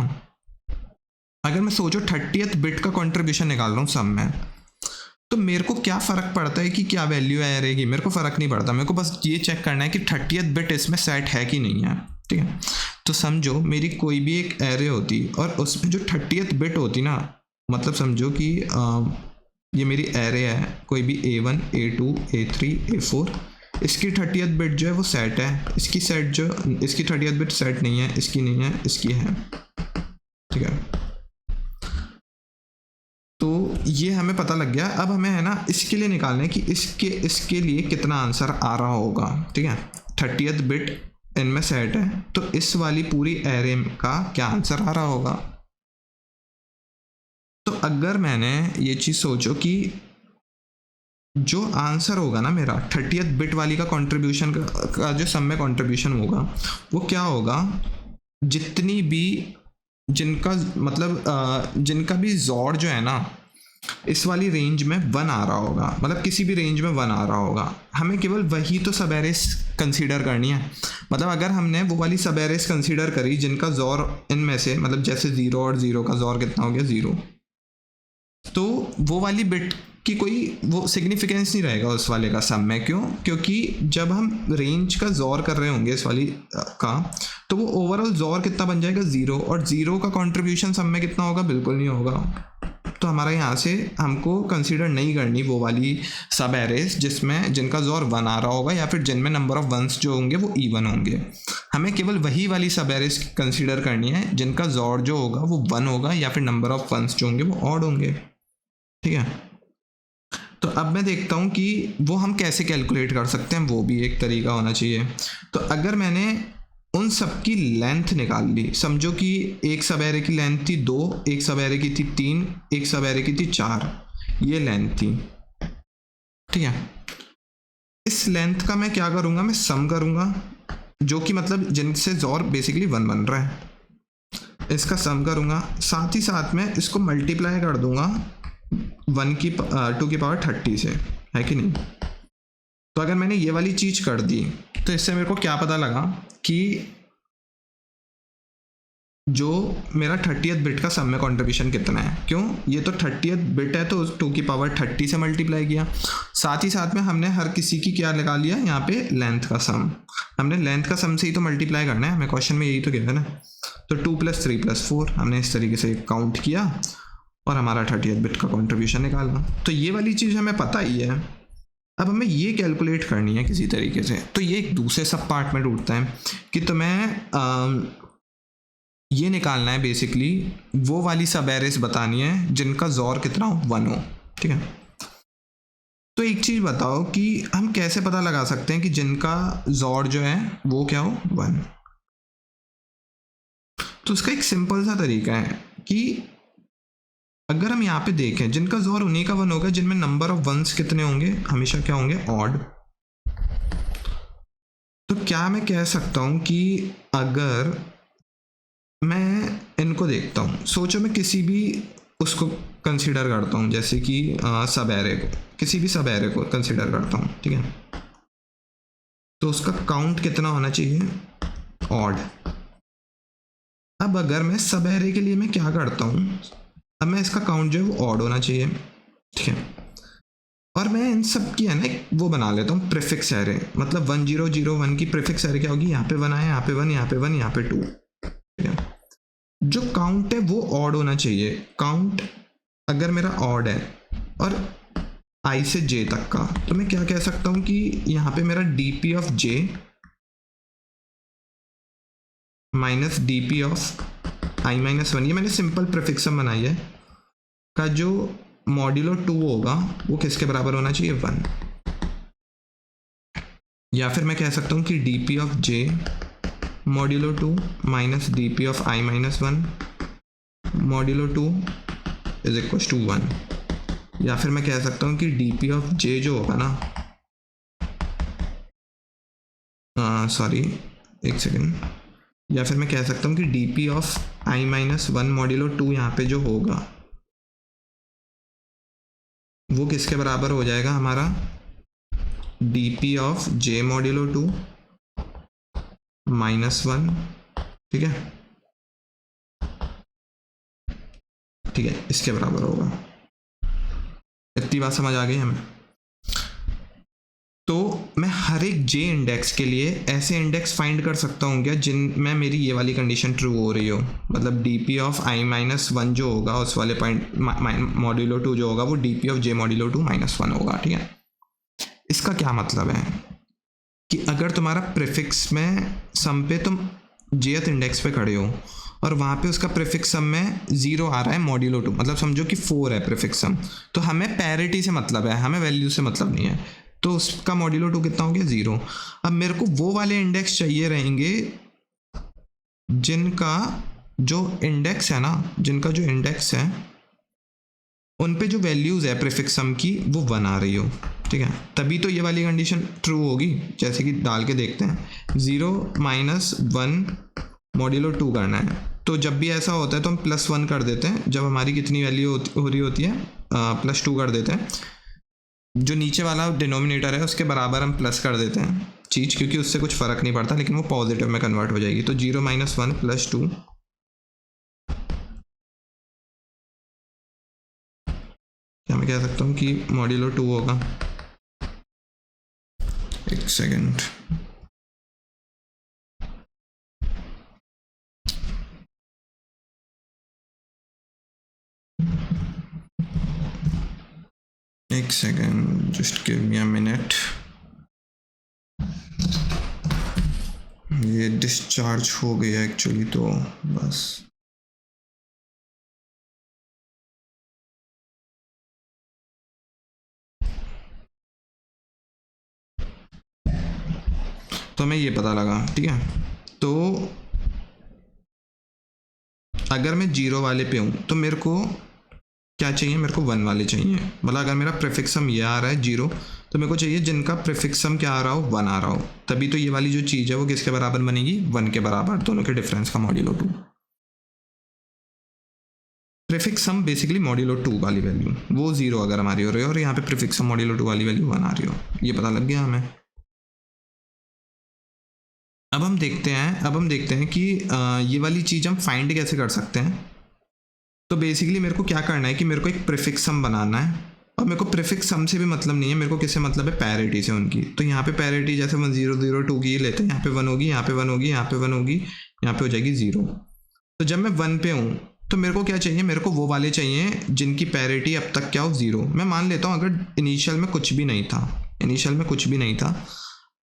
अगर मैं सोचो 30th बिट का कंट्रीब्यूशन निकाल रहा हूँ सम में, तो मेरे को क्या फ़र्क पड़ता है कि क्या वैल्यू है एरे की, मेरे को फ़र्क नहीं पड़ता, मेरे को बस ये चेक करना है कि 30th बिट इसमें सेट है कि नहीं है, ठीक है। तो समझो मेरी कोई भी एक एरे होती और उसमें जो 30th बिट होती ना, मतलब समझो कि ये मेरी एरे है, कोई भी A1 A2 A3 A4, इसकी 30th बिट जो है वो सेट है, इसकी 30th बिट सेट नहीं है, इसकी नहीं है, इसकी है, ठीक है। तो ये हमें पता लग गया। अब हमें है ना इसके लिए निकालना है कि इसके लिए कितना आंसर आ रहा होगा, ठीक है। 30th बिट इनमें सेट है, तो इस वाली पूरी एरे का क्या आंसर आ रहा होगा। तो अगर मैंने ये चीज़ सोचो कि जो आंसर होगा ना मेरा 30th बिट वाली का कंट्रीब्यूशन का जो सम में कंट्रीब्यूशन होगा वो क्या होगा, जितनी भी जिनका मतलब जिनका भी जॉड जो है ना इस वाली रेंज में 1 आ रहा होगा, मतलब किसी भी रेंज में 1 आ रहा होगा, हमें केवल वही तो सब एरेस कंसीडर करनी है। मतलब अगर हमने वो वाली सब एरेस कंसीडर करी जिनका जॉर इनमें से मतलब जैसे 0 और 0 का जॉर कितना हो गया 0, तो वो वाली बिट की कोई वो सिग्निफिकेंस नहीं रहेगा उस वाले का सम में। क्यों? क्योंकि जब हम रेंज का जॉर कर रहे होंगे इस वाली का, तो वो ओवरऑल जॉर कितना बन जाएगा 0, और 0 का कंट्रीब्यूशन सम में कितना होगा, बिल्कुल नहीं होगा। तो हमारा यहाँ से हमको कंसीडर नहीं करनी वो वाली सब एरेस जिसमें जिनका जॉर 1 आ रहा होगा या फिर जिनमें नंबर ऑफ वंस जो होंगे वो इवन होंगे। हमें केवल वही वाली सब एरेस कंसीडर करनी है जिनका जॉर जो होगा वो 1 होगा या फिर नंबर ऑफ वंस जो होंगे वो ऑड होंगे। ठीक है, तो अब मैं देखता हूँ कि वो हम कैसे कैलकुलेट कर सकते हैं, वो भी एक तरीका होना चाहिए। तो अगर मैंने उन सब की लेंथ निकाल ली, समझो कि एक सब एरे की लेंथ थी 2, एक सब एरे की थी 3, एक सब एरे की थी 4, ये लेंथ थी। ठीक है, इस लेंथ का मैं क्या करूँगा, मैं सम करूँगा, जो कि मतलब जिनसे जॉर बेसिकली 1 बन रहा है, इसका सम करूँगा, साथ ही साथ में इसको मल्टीप्लाई कर दूंगा 2 की पावर 30 से, है कि नहीं। तो अगर मैंने ये वाली चीज़ कर दी तो इससे मेरे को क्या पता लगा कि जो मेरा 30th बिट का सम में कंट्रीब्यूशन कितना है। क्यों? ये तो 30th बिट है तो 2 की पावर 30 से मल्टीप्लाई किया, साथ ही साथ में हमने हर किसी की क्या लगा लिया यहाँ पे, लेंथ का सम। हमने लेंथ का सम से ही तो मल्टीप्लाई करना है, हमें क्वेश्चन में यही तो कहता है ना। तो 2 + 3 + 4 हमने इस तरीके से काउंट किया और हमारा 30th बिट का कंट्रीब्यूशन निकालना। तो ये वाली चीज़ हमें पता ही है, अब हमें ये कैलकुलेट करनी है किसी तरीके से। तो ये एक दूसरे सब पार्ट में टूटता है कि तुम्हें ये निकालना है बेसिकली वो वाली सब एरेस बतानी है जिनका जॉर कितना हो, 1 हो। ठीक है, तो एक चीज़ बताओ कि हम कैसे पता लगा सकते हैं कि जिनका जॉर जो है वो क्या हो, 1। तो उसका एक सिंपल सा तरीका है कि अगर हम यहाँ पे देखें जिनका जॉर उन्हीं का 1 होगा जिनमें नंबर ऑफ वंस कितने होंगे, हमेशा क्या होंगे, ऑड। तो क्या मैं कह सकता हूँ कि अगर मैं इनको देखता हूँ, सोचो मैं किसी भी उसको कंसीडर करता हूँ, जैसे कि सब एरे को, किसी भी सब एरे को कंसीडर करता हूँ। ठीक है, तो उसका काउंट कितना होना चाहिए, ऑड। अब अगर मैं सब एरे के लिए मैं क्या करता हूँ, अब मैं इसका काउंट जो है वो ऑड होना चाहिए। ठीक है, और मैं इन सब की है ना वो बना लेता हूँ प्रीफिक्स एरे, मतलब 1001 की प्रीफिक्स एरे क्या होगी, यहाँ पे 1 आया, यहाँ पे 1, यहाँ पे 1, यहाँ पे 2। ठीक है, जो काउंट है वो ऑड होना चाहिए। काउंट अगर मेरा ऑड है और i से j तक का, तो मैं क्या कह सकता हूँ कि यहाँ पे मेरा dp of j minus dp of i - 1, ये मैंने सिंपल प्रीफिक्स सम बनाई है, का जो मॉड्यूलो 2 होगा वो किसके बराबर होना चाहिए, 1। या फिर मैं कह सकता हूँ कि dp of j modulo 2 minus dp of i - 1 modulo 2 is equal to 1। या फिर मैं कह सकता हूँ कि dp ऑफ j जो होगा ना, सॉरी एक सेकेंड, या फिर मैं कह सकता हूँ कि dp ऑफ i - 1 मॉड्यूलो 2 यहाँ पे जो होगा वो किसके बराबर हो जाएगा, हमारा dp ऑफ j मॉड्यूलो 2 -1। ठीक है, ठीक है, इसके बराबर होगा। इतनी बात समझ आ गई हमें। तो मैं हर एक j इंडेक्स के लिए ऐसे इंडेक्स फाइंड कर सकता हूँ क्या जिनमें मेरी ये वाली कंडीशन ट्रू हो रही हो, मतलब dp ऑफ i - 1 जो होगा उस वाले पॉइंट मॉड्यूलो 2 जो होगा वो dp ऑफ j मॉड्यूलो 2 -1 होगा। ठीक है, इसका क्या मतलब है कि अगर तुम्हारा प्रीफिक्स में सम पे तुम jth इंडेक्स पे खड़े हो और वहाँ पे उसका प्रीफिक्स सम में 0 आ रहा है मॉड्यूलो 2, मतलब समझो कि 4 है प्रीफिक्स सम, तो हमें पैरिटी से मतलब है, हमें वैल्यू से मतलब नहीं है। तो उसका मॉड्यूलो 2 कितना हो गया 0। अब मेरे को वो वाले इंडेक्स चाहिए रहेंगे जिनका जो इंडेक्स है ना, जिनका जो इंडेक्स है उन पे जो वैल्यूज़ है प्रीफिक्स सम की वो 1 आ रही हो, ठीक है। तभी तो ये वाली कंडीशन ट्रू होगी। जैसे कि डाल के देखते हैं, 0 माइनस 1 मॉड्यूलो 2 करना है, तो जब भी ऐसा होता है तो हम +1 कर देते हैं। जब हमारी कितनी वैल्यू हो रही होती है +2 कर देते हैं। जो नीचे वाला डिनोमिनेटर है उसके बराबर हम प्लस कर देते हैं चीज़, क्योंकि उससे कुछ फ़र्क नहीं पड़ता, लेकिन वो पॉजिटिव में कन्वर्ट हो जाएगी। तो 0 माइनस 1 प्लस 2, क्या मैं कह सकता हूँ कि मॉड्यूलो 2 होगा। एक सेकेंड, एक second, just give me a minute. ये डिस्चार्ज हो गया एक्चुअली, तो बस तो हमें ये पता लगा, ठीक है। तो अगर मैं 0 वाले पे हूँ तो मेरे को क्या चाहिए, मेरे को 1 वाले चाहिए। मतलब अगर मेरा प्रीफिक्स सम ये आ रहा है 0, तो मेरे को चाहिए जिनका प्रीफिक्स सम क्या आ रहा हो 1 आ रहा हो। तभी तो ये वाली जो चीज़ है वो किसके बराबर बनेगी, 1 के बराबर, दोनों के डिफरेंस का मॉड्यूलो 2। प्रीफिक्स सम बेसिकली मॉड्यूलो 2 वाली वैल्यू वो 0 अगर हमारी हो रही है, और यहाँ पे प्रीफिक्स सम मॉड्यूलो 2 वाली वैल्यू 1 आ रही हो, ये पता लग गया हमें। अब हम देखते हैं कि ये वाली चीज़ हम फाइंड कैसे कर सकते हैं। तो बेसिकली मेरे को क्या करना है कि मेरे को एक प्रीफिक्स सम बनाना है, और मेरे को प्रीफिक्स सम से भी मतलब नहीं है, मेरे को किससे मतलब है, पैरिटी से उनकी। तो यहाँ पे पैरिटी जैसे 1 0 0 2 की लेते हैं, यहाँ पे 1 होगी, यहाँ पे 1 होगी, यहाँ पे 1 होगी, यहाँ पे हो जाएगी 0। तो जब मैं 1 पे हूँ तो मेरे को क्या चाहिए, मेरे को वो वाले चाहिए जिनकी पैरिटी अब तक क्या हो 0। मैं मान लेता हूँ अगर इनिशियल में कुछ भी नहीं था,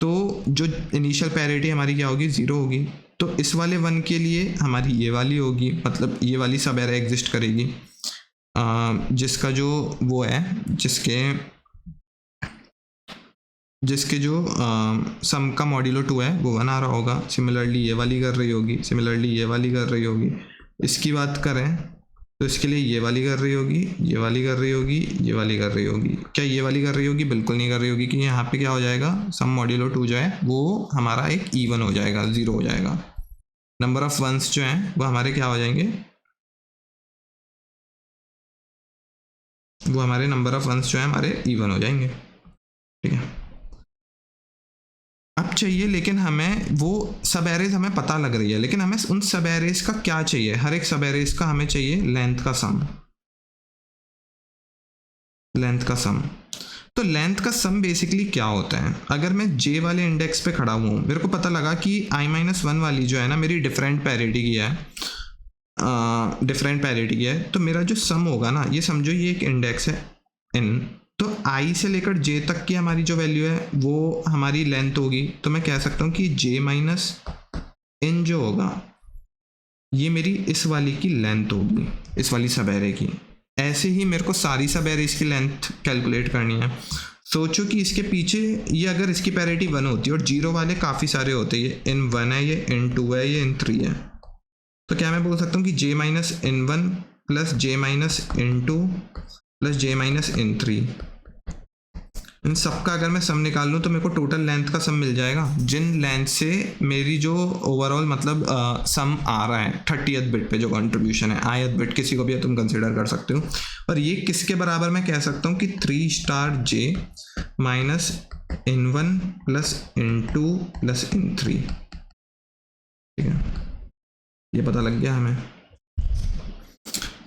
तो जो इनिशियल पैरिटी हमारी क्या होगी, 0 होगी। तो इस वाले 1 के लिए हमारी ये वाली होगी, मतलब ये वाली सब एरे एग्जिस्ट करेगी, जिसका जो वो है, जिसके जो सम का मॉड्यूलो 2 है वो 1 आ रहा होगा। सिमिलरली ये वाली कर रही होगी, सिमिलरली ये वाली कर रही होगी। इसकी बात करें तो इसके लिए ये वाली कर रही होगी, ये वाली कर रही होगी, ये वाली कर रही होगी। क्या ये वाली कर रही होगी, बिल्कुल नहीं कर रही होगी, कि यहाँ पे क्या हो जाएगा, सम मॉड्यूलो 2 जो है वो हमारा एक इवन हो जाएगा, 0 हो जाएगा। नंबर ऑफ वंस जो हैं वो हमारे क्या हो जाएंगे, वो हमारे नंबर ऑफ वंस जो है हमारे इवन हो जाएंगे, ठीक है। अब चाहिए, लेकिन हमें वो सब एरेज हमें पता लग रही है, लेकिन हमें उन सब एरेज का क्या चाहिए, हर एक सब एरेज का हमें चाहिए लेंथ का सम। तो लेंथ का सम बेसिकली क्या होता है, अगर मैं जे वाले इंडेक्स पे खड़ा हूँ, मेरे को पता लगा कि i-1 वाली जो है ना मेरी डिफरेंट पैरिटी की है, तो मेरा जो सम होगा ना, ये समझो ये एक इंडेक्स है n, तो i से लेकर j तक की हमारी जो वैल्यू है वो हमारी लेंथ होगी। तो मैं कह सकता हूँ कि j माइनस n जो होगा ये मेरी इस वाली की लेंथ होगी, इस वाली सब एरे की। ऐसे ही मेरे को सारी सब एरेज की लेंथ कैलकुलेट करनी है। सोचो कि इसके पीछे ये अगर इसकी पैरिटी 1 होती है और 0 वाले काफ़ी सारे होते हैं, ये n1 है, ये n2 है, ये n3 है, तो क्या मैं बोल सकता हूँ कि j minus n1 plus j minus n2 plus j minus n3, इन सब का अगर मैं सम निकाल लूँ तो मेरे को टोटल लेंथ का सम मिल जाएगा, जिन लेंथ से मेरी जो ओवरऑल मतलब सम आ रहा है 30th बिट पे जो कंट्रीब्यूशन है, ith बिट किसी को भी तुम कंसिडर कर सकते हो। और ये किसके बराबर मैं कह सकता हूँ कि 3 star j minus n1 plus n2 plus n3, ठीक है, ये पता लग गया हमें।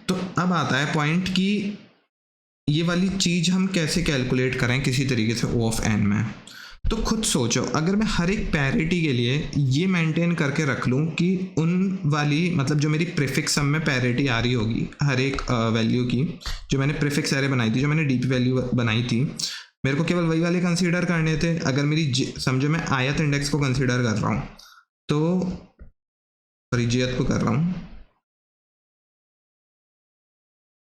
तो अब आता है पॉइंट कि ये वाली चीज़ हम कैसे कैलकुलेट करें किसी तरीके से O ऑफ n में। तो खुद सोचो, अगर मैं हर एक पैरिटी के लिए ये मेंटेन करके रख लूँ कि उन वाली मतलब जो मेरी प्रीफिक्स सम में पैरिटी आ रही होगी हर एक वैल्यू की, जो मैंने प्रीफिक्स एरे बनाई थी, जो मैंने डीपी वैल्यू बनाई थी, मेरे को केवल वही वाले कंसीडर करने थे। अगर मेरी समझो मैं ith इंडेक्स को कंसीडर कर रहा हूँ, तो सॉरी jth को कर रहा हूँ,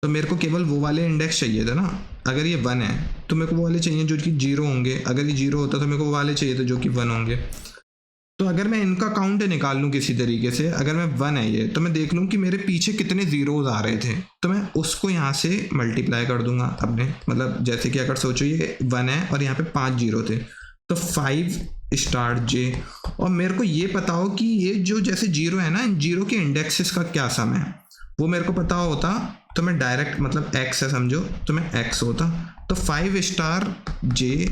तो मेरे को केवल वो वाले इंडेक्स चाहिए थे ना, अगर ये 1 है तो मेरे को वो वाले चाहिए जो कि 0 होंगे, अगर ये 0 होता तो मेरे को वो वाले चाहिए थे जो कि 1 होंगे। तो अगर मैं इनका काउंट निकाल लूँ किसी तरीके से, अगर मैं 1 है ये, तो मैं देख लूँ कि मेरे पीछे कितने ज़ीरोज़ आ रहे थे, तो मैं उसको यहाँ से मल्टीप्लाई कर दूंगा अपने, मतलब जैसे कि अगर सोचो ये 1 है और यहाँ पे 5 जीरो थे, तो 5 स्टार जे। और मेरे को ये पता हो कि ये जो जैसे 0 है ना, इन 0 के इंडेक्सेस का क्या सम है वो मेरे को पता होता, तो मैं डायरेक्ट, मतलब x है समझो, तो मैं x होता, तो 5 स्टार जे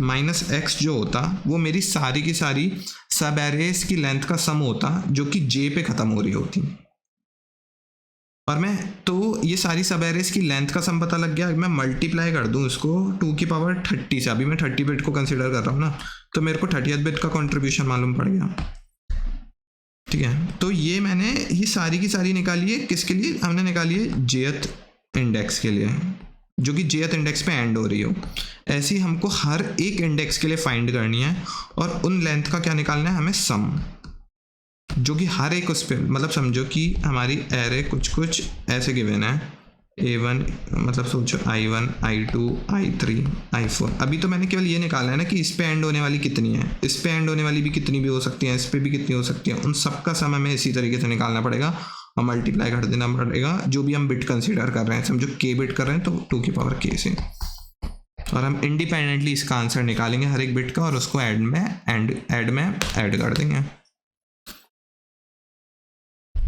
माइनस x जो होता वो मेरी सारी की सारी सब एरेज की लेंथ का सम होता जो कि j पे ख़त्म हो रही होती। और मैं तो ये सारी सब एरेज की लेंथ का सम पता लग गया, मैं मल्टीप्लाई कर दूं इसको 2 की पावर 30 से, अभी मैं 30 बिट को कंसिडर कर रहा हूँ ना, तो मेरे को 30th बिट का कंट्रीब्यूशन मालूम पड़ गया। ठीक है, तो ये मैंने ये सारी की सारी निकाली है, किसके लिए हमने निकाली है, jth इंडेक्स के लिए, जो कि jth इंडेक्स पे एंड हो रही हो। ऐसे ही हमको हर एक इंडेक्स के लिए फाइंड करनी है और उन लेंथ का क्या निकालना है हमें, सम, जो कि हर एक उस पर, मतलब समझो कि हमारी एरे कुछ ऐसे गिवन है, A1 मतलब सोचो I1 I2 I3 I4। अभी तो मैंने केवल ये निकाला है ना कि इस पे एंड होने वाली कितनी है, इस पे एंड होने वाली भी कितनी भी हो सकती है, इस पे भी कितनी हो सकती है, उन सबका सम हमें इसी तरीके से निकालना पड़ेगा और मल्टीप्लाई कर देना पड़ेगा जो भी हम बिट कंसीडर कर रहे हैं। समझो k बिट कर रहे हैं तो 2 की पावर k से, और हम इंडिपेंडेंटली इसका आंसर निकालेंगे हर एक बिट का और उसको ऐड में ऐड कर देंगे।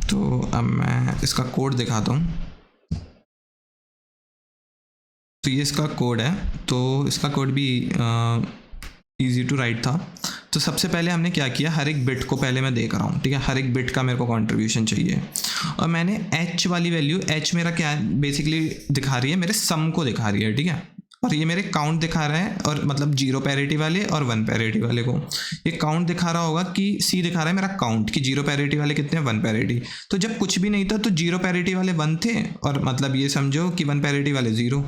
तो अब मैं इसका कोड दिखाता हूँ। तो ये इसका कोड है, तो इसका कोड भी इजी टू राइट था। तो सबसे पहले हमने क्या किया, हर एक बिट को पहले मैं देख रहा हूँ, ठीक है, हर एक बिट का मेरे को कंट्रीब्यूशन चाहिए, और मैंने h वाली वैल्यू, h मेरा क्या है बेसिकली दिखा रही है, मेरे सम को दिखा रही है, ठीक है, और ये मेरे काउंट दिखा रहा है, और मतलब 0 पैरिटी वाले और 1 पैरिटी वाले को ये काउंट दिखा रहा होगा कि c दिखा रहा है मेरा काउंट कि 0 पैरिटी वाले कितने, 1 पैरिटी। तो जब कुछ भी नहीं था तो 0 पैरिटी वाले 1 थे, और मतलब ये समझो कि 1 पैरिटी वाले 0।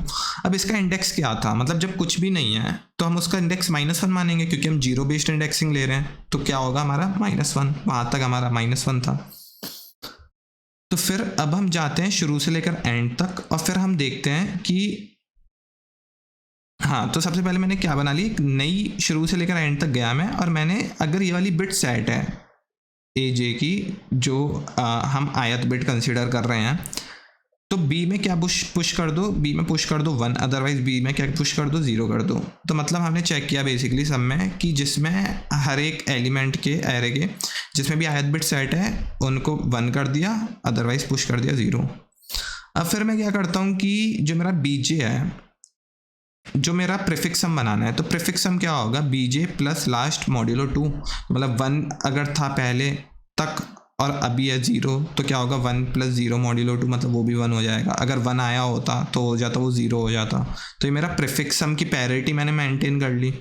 अब इसका इंडेक्स क्या था, मतलब जब कुछ भी नहीं है तो हम उसका इंडेक्स -1 मानेंगे, क्योंकि हम 0 बेस्ड इंडेक्सिंग ले रहे हैं, तो क्या होगा हमारा -1, वहाँ तक हमारा -1 था। तो फिर अब हम जाते हैं शुरू से लेकर एंड तक, और फिर हम देखते हैं कि हाँ, तो सबसे पहले मैंने क्या बना ली, एक नई शुरू से लेकर एंड तक गया मैं, और मैंने अगर ये वाली बिट सेट है AJ की, जो हम आयत बिट कंसीडर कर रहे हैं, तो B में क्या पुश कर दो, B में पुश कर दो 1, अदरवाइज B में क्या पुश कर दो, 0 कर दो। तो मतलब हमने चेक किया बेसिकली सब में कि जिसमें हर एक एलिमेंट के एरे के जिसमें भी आयत बिट सेट है उनको 1 कर दिया, अदरवाइज पुश कर दिया 0। अब फिर मैं क्या करता हूँ कि जो मेरा BJ है, जो मेरा प्रीफिक्स सम बनाना है, तो प्रीफिक्स सम क्या होगा, BJ प्लस लास्ट मॉड्यूलो 2, मतलब 1 अगर था पहले तक और अभी है 0, तो क्या होगा 1 + 0 मॉड्यूलो 2, मतलब वो भी 1 हो जाएगा। अगर 1 आया होता तो हो जाता वो 0 हो जाता। तो ये मेरा प्रीफिक्स सम की पैरिटी मैंने मेंटेन कर ली।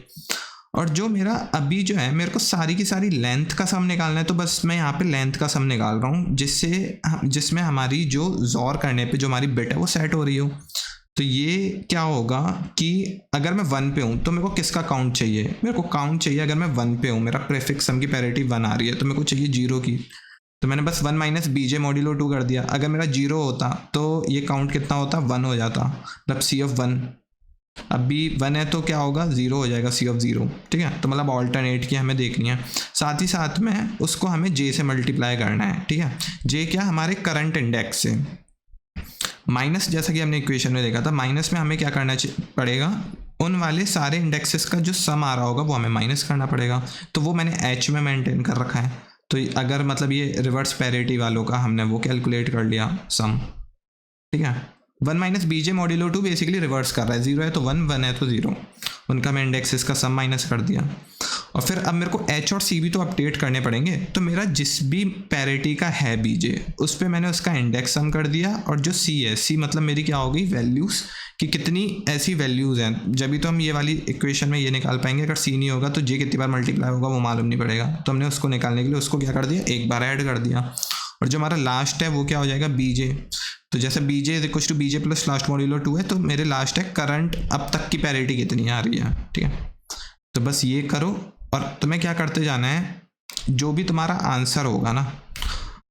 और जो मेरा अभी जो है, मेरे को सारी की सारी लेंथ का सम निकालना है, तो बस मैं यहाँ पे लेंथ का सम निकाल रहा हूँ, जिसमें हमारी जो जोर करने पे जो हमारी बिट है वो सेट हो रही हो। तो ये क्या होगा कि अगर मैं 1 पे हूँ तो मेरे को किसका काउंट चाहिए, मेरे को काउंट चाहिए, अगर मैं 1 पे हूँ, मेरा प्रीफिक्स सम की पैरिटी 1 आ रही है, तो मेरे को चाहिए 0 की, तो मैंने बस 1 - BJ मॉड्यूलो 2 कर दिया। अगर मेरा 0 होता तो ये काउंट कितना होता, 1 हो जाता, मतलब C(1). अब भी 1 है तो क्या होगा, 0 हो जाएगा C(0), ठीक है। तो मतलब ऑल्टरनेट की हमें देखनी है, साथ ही साथ में उसको हमें J से मल्टीप्लाई करना है, ठीक है। J क्या, हमारे करंट इंडेक्स से माइनस, जैसा कि हमने इक्वेशन में देखा था, माइनस में हमें क्या करना पड़ेगा, उन वाले सारे इंडेक्सेस का जो सम आ रहा होगा वो हमें माइनस करना पड़ेगा। तो वो मैंने H में मेंटेन कर रखा है। तो अगर मतलब ये रिवर्स पैरिटी वालों का हमने वो कैलकुलेट कर लिया सम, ठीक है। 1 - BJ मॉड्यूलो 2 बेसिकली रिवर्स कर रहा है, 0 है तो 1, 1 है तो 0, उनका मैं इंडेक्सेस का सम माइनस कर दिया। और फिर अब मेरे को H और C भी तो अपडेट करने पड़ेंगे, तो मेरा जिस भी पैरिटी का है BJ, उस पर मैंने उसका इंडेक्स सम कर दिया, और जो C है, C मतलब मेरी क्या हो गई, वैल्यूज़ कि कितनी ऐसी वैल्यूज़ हैं, जब भी तो हम ये वाली इक्वेशन में ये निकाल पाएंगे। अगर C नहीं होगा तो J कितनी बार मल्टीप्लाई होगा वो मालूम नहीं पड़ेगा, तो हमने उसको निकालने के लिए उसको क्या कर दिया, एक बार ऐड कर दिया। और जो हमारा लास्ट है वो क्या हो जाएगा, BJ। तो जैसे BJ = BJ plus last modulo 2 है, तो मेरे लास्ट है करंट अब तक की पैरिटी कितनी आ रही है, ठीक है। तो बस ये करो, और तुम्हें क्या करते जाना है, जो भी तुम्हारा आंसर होगा ना,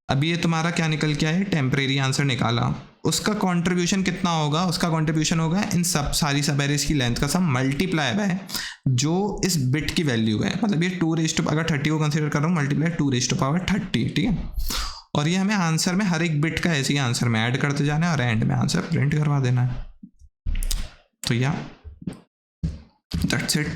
अभी ये तुम्हारा क्या निकल के आया, टेम्परेरी आंसर निकाला, उसका कंट्रीब्यूशन कितना होगा, उसका कंट्रीब्यूशन होगा इन सब सारी सब एरेज की लेंथ का सम मल्टीप्लाई बाय जो इस बिट की वैल्यू है, मतलब ये 2 अगर 30 को कंसीडर कर रहा हूँ मल्टीप्लाई 2⁻30, ठीक है। और ये हमें आंसर में हर एक बिट का ऐसे ही आंसर में ऐड करते जाना है और एंड में आंसर प्रिंट करवा देना है। तो या दैट्स इट।